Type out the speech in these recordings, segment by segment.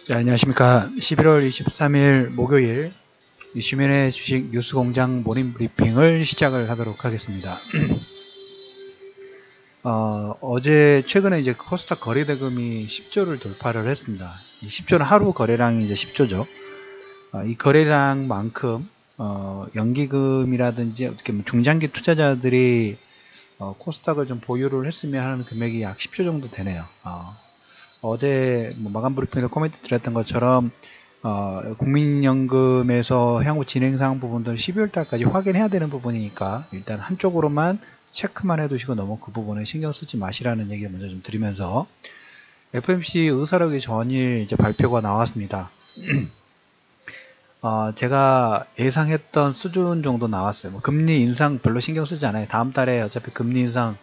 네, 안녕하십니까. 11월 23일 목요일 이슈민의 주식 뉴스공장 모닝 브리핑을 시작을 하도록 하겠습니다. 어제 최근에 이제 코스닥 거래대금이 10조를 돌파를 했습니다. 이 10조는 하루 거래량이 이제 10조죠. 이 거래량만큼 연기금이라든지 어떻게 보면 중장기 투자자들이 코스닥을 좀 보유를 했으면 하는 금액이 약 10조 정도 되네요. 어제 마감 브리핑에서 코멘트 드렸던 것처럼 국민연금에서 향후 진행사항 부분들 12월 달까지 확인해야 되는 부분이니까 일단 한쪽으로만 체크만 해두시고 너무 그 부분에 신경 쓰지 마시라는 얘기를 먼저 좀 드리면서 FOMC 의사록이 전일 이제 발표가 나왔습니다. 제가 예상했던 수준 정도 나왔어요. 금리 인상 별로 신경 쓰지 않아요. 다음 달에 어차피 금리 인상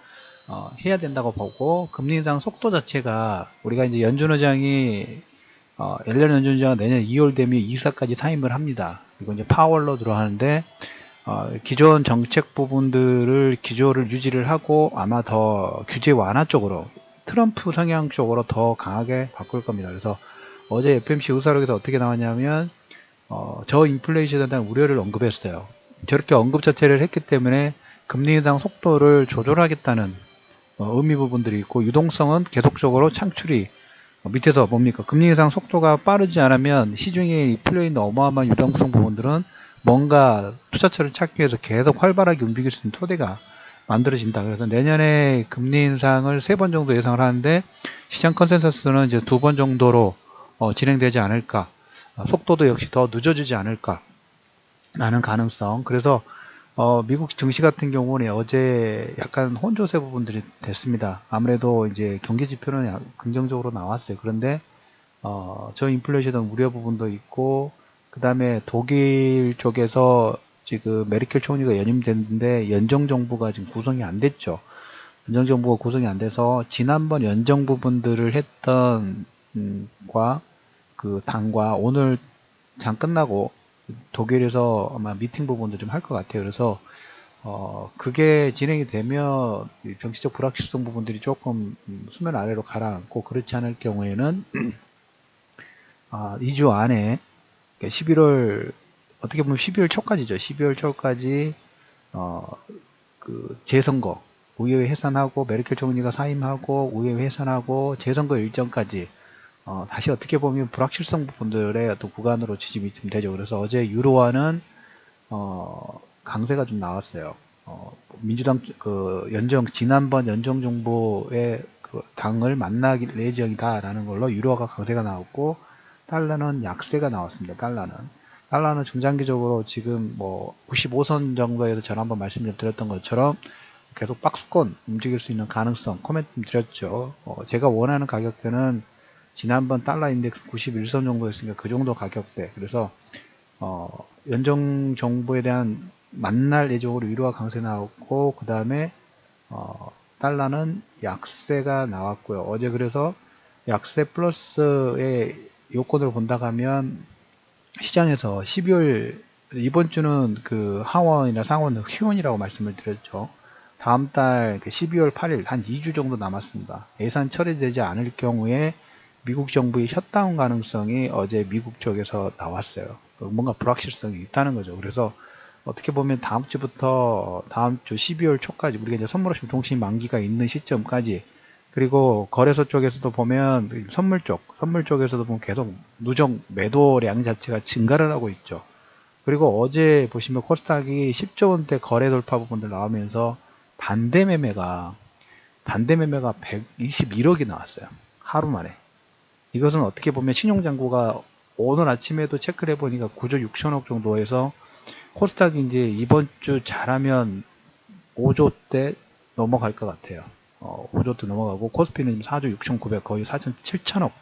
해야 된다고 보고, 금리 인상 속도 자체가 우리가 이제 연준 의장이 옐런 연준 의장은 내년 2월 되면 이사까지 사임을 합니다. 그리고 이제 파월로 들어가는데 기존 정책 부분들을 기조를 유지를 하고 아마 더 규제 완화 쪽으로 트럼프 성향 쪽으로 더 강하게 바꿀 겁니다. 그래서 어제 FOMC 의사록에서 어떻게 나왔냐면 저 인플레이션에 대한 우려를 언급했어요. 저렇게 언급 자체를 했기 때문에 금리 인상 속도를 조절하겠다는 의미 부분들이 있고, 유동성은 계속적으로 창출이 밑에서 뭡니까? 금리 인상 속도가 빠르지 않으면 시중에 풀려있는 어마어마한 유동성 부분들은 뭔가 투자처를 찾기 위해서 계속 활발하게 움직일 수 있는 토대가 만들어진다. 그래서 내년에 금리 인상을 3번 정도 예상을 하는데 시장 컨센서스는 이제 2번 정도로 진행되지 않을까. 속도도 역시 더 늦어지지 않을까 라는 가능성. 그래서 미국 증시 같은 경우는 어제 약간 혼조세 부분들이 됐습니다. 아무래도 이제 경기 지표는 긍정적으로 나왔어요. 그런데 저 인플레이션 우려 부분도 있고, 그 다음에 독일 쪽에서 지금 메르켈 총리가 연임됐는데 연정정부가 지금 구성이 안 됐죠. 연정정부가 구성이 안 돼서 지난번 연정 부분들을 했던 그 당과 오늘 장 끝나고 독일에서 아마 미팅 부분도 좀 할 것 같아요. 그래서 그게 진행이 되면 정치적 불확실성 부분들이 조금 수면 아래로 가라앉고, 그렇지 않을 경우에는 2주 안에 11월 어떻게 보면 12월 초까지죠. 12월 초까지 그 재선거 의회 해산하고 메르켈 총리가 사임하고 의회 해산하고 재선거 일정까지 다시 어떻게 보면 불확실성 부분들의 어떤 구간으로 지짐이 좀 되죠. 그래서 어제 유로화는 강세가 좀 나왔어요. 민주당 지난번 연정 정부의 그 당을 만나길 예정이다라는 걸로 유로화가 강세가 나왔고, 달러는 약세가 나왔습니다. 달러는 중장기적으로 지금 95선 정도에서 제가 한번 말씀 좀 드렸던 것처럼 계속 박스권 움직일 수 있는 가능성 코멘트 좀 드렸죠. 제가 원하는 가격대는 지난번 달러 인덱스 91선 정도였으니까 그 정도 가격대. 그래서 연정 정부에 대한 만날 예정으로 위로와 강세 나왔고, 그 다음에 달러는 약세가 나왔고요. 어제 그래서 약세 플러스의 요건으로 본다고 하면 시장에서 12월 이번 주는 그 하원이나 상원 휴원이라고 말씀을 드렸죠. 다음 달 12월 8일 한 2주 정도 남았습니다. 예산 처리되지 않을 경우에 미국 정부의 셧다운 가능성이 어제 미국 쪽에서 나왔어요. 뭔가 불확실성이 있다는 거죠. 그래서 어떻게 보면 다음 주부터 다음 주 12월 초까지 우리가 이제 선물옵션 동시 만기가 있는 시점까지, 그리고 거래소 쪽에서도 보면 선물 쪽에서도 보면 계속 누적 매도량 자체가 증가를 하고 있죠. 그리고 어제 보시면 코스닥이 10조 원대 거래 돌파 부분들 나오면서 반대 매매가 121억이 나왔어요. 하루 만에. 이것은 어떻게 보면 신용장구가 오늘 아침에도 체크를 해보니까 9조 6천억 정도에서 코스닥이 이제 이번 주 잘하면 5조대 넘어갈 것 같아요. 5조대 넘어가고, 코스피는 4조 6,900 거의 4천 7천억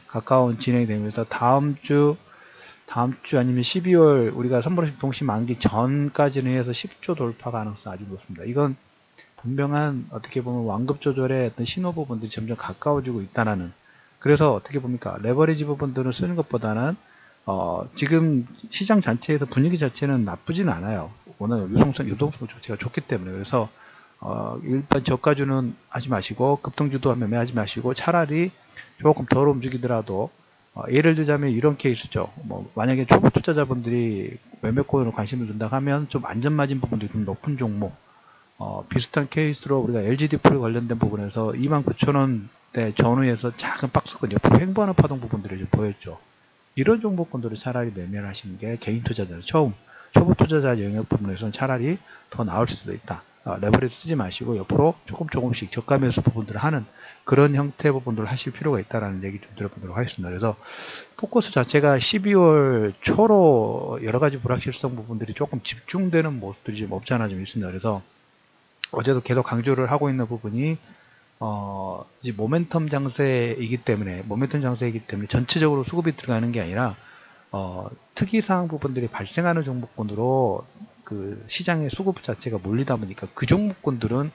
가까운 진행이 되면서 다음 주 아니면 12월 우리가 선물옵션 동시 만기 전까지는 해서 10조 돌파 가능성 아주 높습니다. 이건 분명한 어떻게 보면 완급 조절의 어떤 신호 부분들이 점점 가까워지고 있다는. 그래서 어떻게 봅니까? 레버리지 부분들을 쓰는 것보다는 지금 시장 자체에서 분위기 자체는 나쁘진 않아요. 워낙 유동성 자체가 좋기 때문에. 그래서 일반 저가주는 하지 마시고 급등주도 매매하지 마시고 차라리 조금 덜 움직이더라도 예를 들자면 이런 케이스죠. 뭐 만약에 초보 투자자분들이 매매권으로 관심을 둔다 하면 좀 안전마진 부분들이 좀 높은 종목 비슷한 케이스로 우리가 LG디폴 관련된 부분에서 29,000원대 전후에서 작은 박스권 옆으로 횡보하는 파동 부분들이 좀 보였죠. 이런 종목군들을 차라리 매매를 하시는 게 개인 투자자 초보 투자자 영역 부분에서는 차라리 더 나을 수도 있다. 레버리지 쓰지 마시고 옆으로 조금씩 저가 매수 부분들을 하는 그런 형태 부분들을 하실 필요가 있다라는 얘기 좀 들어보도록 하겠습니다. 그래서 포커스 자체가 12월 초로 여러 가지 불확실성 부분들이 조금 집중되는 모습들이 좀 없지 않아 좀 있습니다. 그래서 어제도 계속 강조를 하고 있는 부분이 이제 모멘텀 장세이기 때문에 전체적으로 수급이 들어가는 게 아니라 특이사항 부분들이 발생하는 종목군으로 그 시장의 수급 자체가 몰리다 보니까 그 종목군들은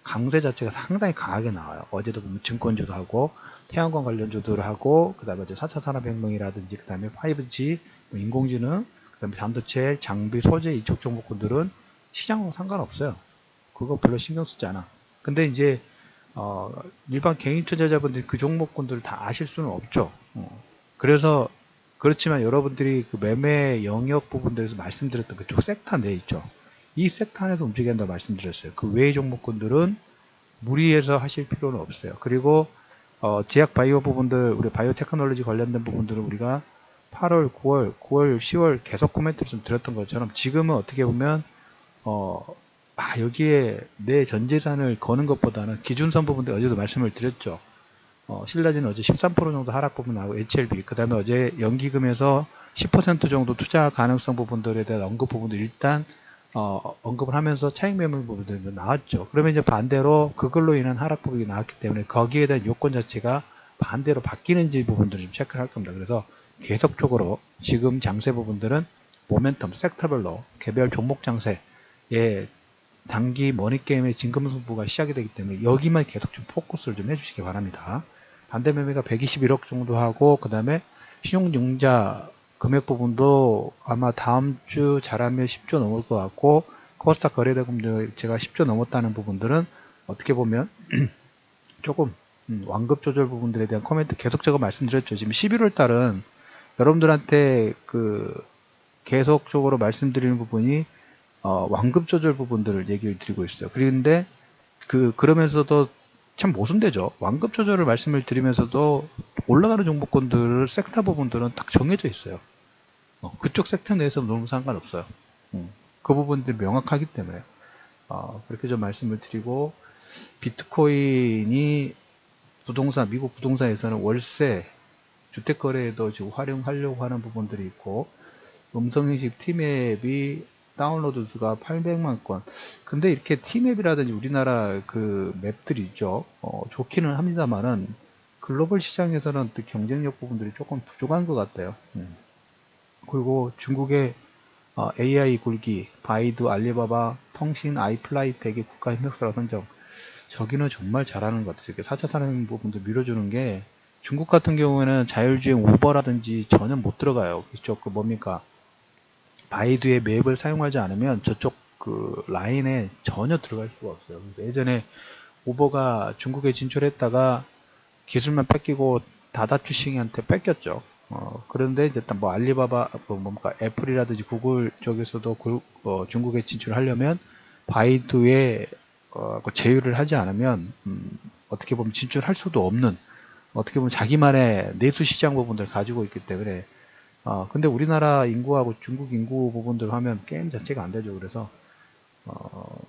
강세 자체가 상당히 강하게 나와요. 어제도 보면 증권주도 하고 태양광 관련주도 하고 그 다음에 4차 산업혁명이라든지 그 다음에 5G, 인공지능, 그 다음에 반도체, 장비, 소재 이쪽 종목군들은 시장과 상관없어요. 그거 별로 신경 쓰지 않아. 근데 이제 일반 개인 투자자분들이 그 종목군들을 다 아실 수는 없죠. 그래서 그렇지만 여러분들이 그 매매 영역 부분들에서 말씀드렸던 그쪽 섹터 내에 있죠. 이 섹터 안에서 움직여야 한다고 말씀드렸어요. 그 외의 종목군들은 무리해서 하실 필요는 없어요. 그리고 제약 바이오 부분들, 우리 바이오 테크놀로지 관련된 부분들은 우리가 8월, 9월, 10월 계속 코멘트를 좀 드렸던 것처럼 지금은 어떻게 보면 여기에 내 전재산을 거는 것보다는 기준선 부분들 어제도 말씀을 드렸죠. 신라지는 어제 13% 정도 하락 부분 나오고 HLB 그 다음에 어제 연기금에서 10% 정도 투자 가능성 부분들에 대한 언급 부분들 일단 언급을 하면서 차익 매물 부분들이 나왔죠. 그러면 이제 반대로 그걸로 인한 하락 부분이 나왔기 때문에 거기에 대한 요건 자체가 반대로 바뀌는지 부분들을 좀 체크를 할 겁니다. 그래서 계속적으로 지금 장세 부분들은 모멘텀 섹터별로 개별 종목 장세에 단기 머니게임의 진검승부가 시작이 되기 때문에 여기만 계속 좀 포커스를 좀 해주시기 바랍니다. 반대 매매가 121억 정도 하고 그 다음에 신용융자 금액 부분도 아마 다음 주 잘하면 10조 넘을 것 같고 코스닥 거래대금도 제가 10조 넘었다는 부분들은 어떻게 보면 조금 완급 조절 부분들에 대한 코멘트 계속적으로 말씀드렸죠. 지금 11월 달은 여러분들한테 그 계속적으로 말씀드리는 부분이 완급 조절 부분들을 얘기를 드리고 있어요. 그런데 그러면서도 참 모순되죠. 완급 조절을 말씀을 드리면서도 올라가는 종목군들 섹터 부분들은 딱 정해져 있어요. 그쪽 섹터 내에서 너무 상관없어요. 그 부분들이 명확하기 때문에 그렇게 좀 말씀을 드리고 비트코인이 미국 부동산에서는 월세 주택거래에도 지금 활용하려고 하는 부분들이 있고 음성인식 T맵이 다운로드 수가 800만 건. 근데 이렇게 T맵이라든지 우리나라 그 맵들이 있죠. 좋기는 합니다만은 글로벌 시장에서는 또 경쟁력 부분들이 조금 부족한 것 같아요. 그리고 중국의 AI 굴기, 바이두, 알리바바, 통신, 아이플라이 대기 국가협력사로 선정. 저기는 정말 잘하는 것 같아요. 4차 산업 부분도 밀어주는 게 중국 같은 경우에는 자율주행 우버라든지 전혀 못 들어가요. 그쪽 뭡니까? 바이두의 맵을 사용하지 않으면 저쪽 그 라인에 전혀 들어갈 수가 없어요. 예전에 우버가 중국에 진출했다가 기술만 뺏기고 다다투싱한테 뺏겼죠. 그런데 이제 뭐 알리바바, 뭔가 애플이라든지 구글 쪽에서도 중국에 진출하려면 바이두에 제휴를 하지 않으면 어떻게 보면 진출할 수도 없는 어떻게 보면 자기만의 내수 시장 부분들 가지고 있기 때문에 근데 우리나라 인구하고 중국 인구 부분들 하면 게임 자체가 안 되죠. 그래서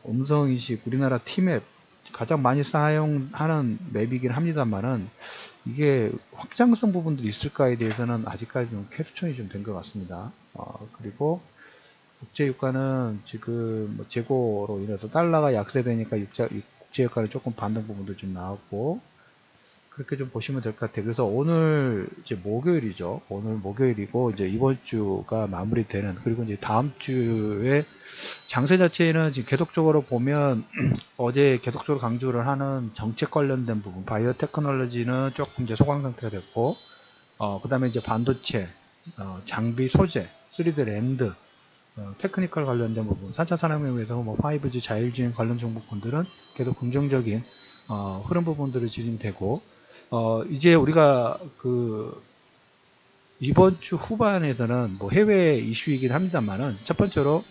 음성인식 우리나라 T맵 가장 많이 사용하는 맵이긴 합니다만은 이게 확장성 부분들이 있을까에 대해서는 아직까지 좀 퀘스천이 좀 된 것 같습니다. 그리고 국제유가는 지금 뭐 재고로 인해서 달러가 약세되니까 국제유가는 조금 반등 부분도 좀 나왔고 그렇게 좀 보시면 될 것 같아요. 그래서 오늘 이제 목요일이죠. 오늘 목요일이고 이제 이번 주가 마무리되는 그리고 이제 다음 주에 장세 자체는 지금 계속적으로 보면 어제 계속적으로 강조를 하는 정책 관련된 부분, 바이오 테크놀로지는 조금 이제 소강 상태가 됐고, 그 다음에 이제 반도체, 장비, 소재, 3D 랜드, 테크니컬 관련된 부분, 4차 산업혁명에서 뭐 5G 자율주행 관련 종목군들은 계속 긍정적인 흐름 부분들을 진행되고, 이제 우리가 이번 주 후반에서는 뭐 해외 이슈이긴 합니다만은, 첫 번째로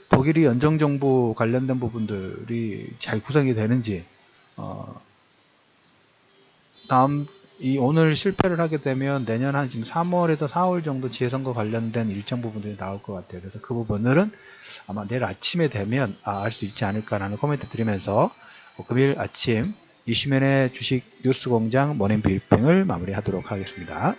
독일이 연정정부 관련된 부분들이 잘 구성이 되는지, 오늘 실패를 하게 되면 내년 한 지금 3월에서 4월 정도 지혜선거 관련된 일정 부분들이 나올 것 같아요. 그래서 그 부분들은 아마 내일 아침에 되면 알 수 있지 않을까라는 코멘트 드리면서, 금요일 아침 이슈면의 주식 뉴스 공장 모닝 브리핑을 마무리하도록 하겠습니다.